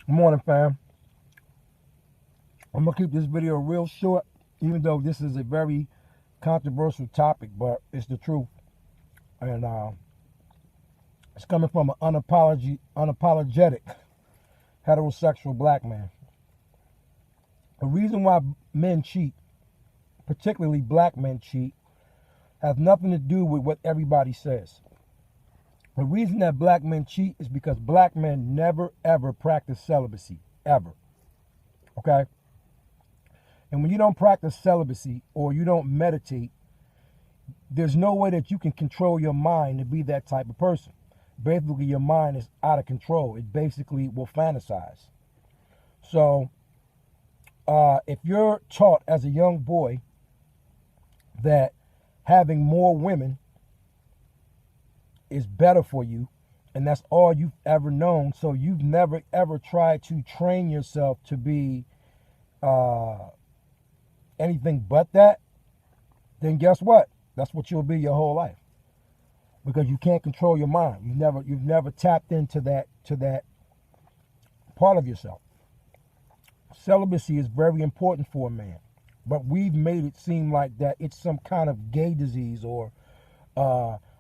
Good morning, fam. I'm gonna keep this video real short, even though this is a very controversial topic, but it's the truth, and it's coming from an unapologetic heterosexual black man. The reason why men cheat, particularly black men cheat, has nothing to do with what everybody says. The reason that black men cheat is because black men never ever practice celibacy, ever. Okay? And when you don't practice celibacy or you don't meditate, there's no way that you can control your mind to be that type of person. Basically, your mind is out of control. It basically will fantasize. So, if you're taught as a young boy that having more women is better for you, and that's all you've ever known, so you've never ever tried to train yourself to be anything but that, then guess what? That's what you'll be your whole life, because you can't control your mind. You've never tapped into that part of yourself. Celibacy is very important for a man, but we've made it seem like that it's some kind of gay disease, or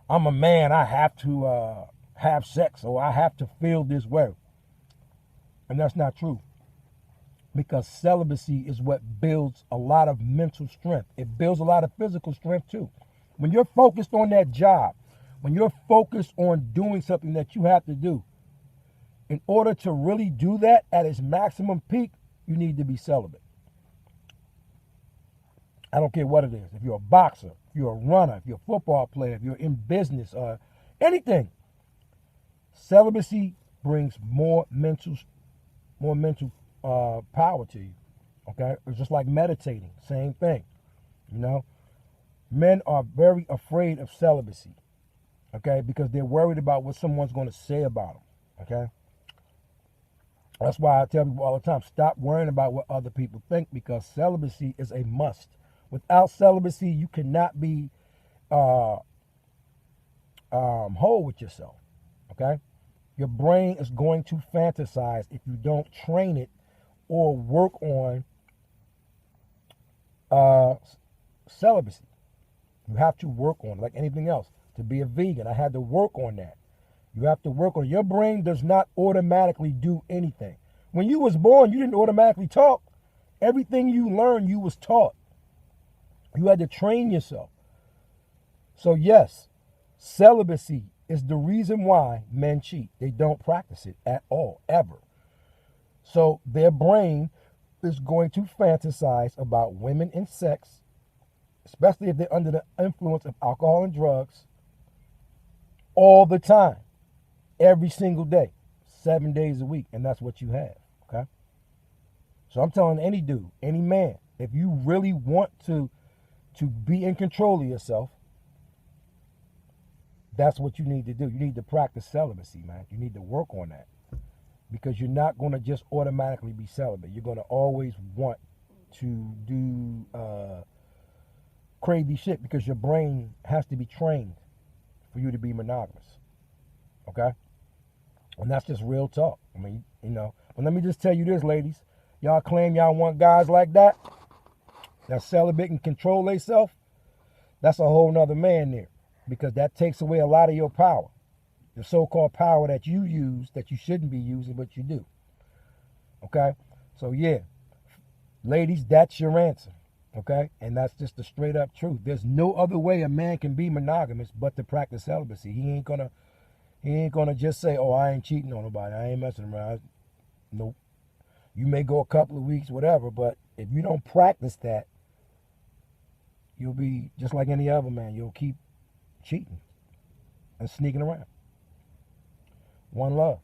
I'm a man, I have to have sex, or I have to feel this way. And that's not true, because celibacy is what builds a lot of mental strength. It builds a lot of physical strength too. When you're focused on that job, when you're focused on doing something that you have to do, in order to really do that at its maximum peak, you need to be celibate. I don't care what it is. If you're a boxer, if you're a runner, if you're a football player, if you're in business, anything, celibacy brings more mental power to you. Okay, it's just like meditating. Same thing. You know, men are very afraid of celibacy. Okay, because they're worried about what someone's going to say about them. Okay, that's why I tell people all the time: stop worrying about what other people think, because celibacy is a must. Without celibacy, you cannot be whole with yourself. Okay, your brain is going to fantasize if you don't train it or work on celibacy. You have to work on it, like anything else. To be a vegan, I had to work on that. You have to work on it. Your brain does not automatically do anything. When you was born, you didn't automatically talk. Everything you learned, you was taught. You had to train yourself. So yes, celibacy is the reason why men cheat. They don't practice it at all, ever. So their brain is going to fantasize about women and sex, especially if they're under the influence of alcohol and drugs, all the time, every single day, 7 days a week, and that's what you have, okay? So I'm telling any dude, any man, if you really want to be in control of yourself, that's what you need to do. You need to practice celibacy, man. You need to work on that, because you're not going to just automatically be celibate. You're going to always want to do crazy shit, because your brain has to be trained for you to be monogamous. Okay? And that's just real talk. I mean, you know. But let me just tell you this, ladies. Y'all claim y'all want guys like that celibate and control themselves. That's a whole nother man there, because that takes away a lot of your power. The so-called power that you use that you shouldn't be using, but you do. Okay? So yeah, ladies, that's your answer. Okay? And that's just the straight up truth. There's no other way a man can be monogamous but to practice celibacy. He ain't gonna just say, oh, I ain't cheating on nobody, I ain't messing around. Nope. You may go a couple of weeks, whatever, but if you don't practice that, you'll be just like any other man. You'll keep cheating and sneaking around. One love.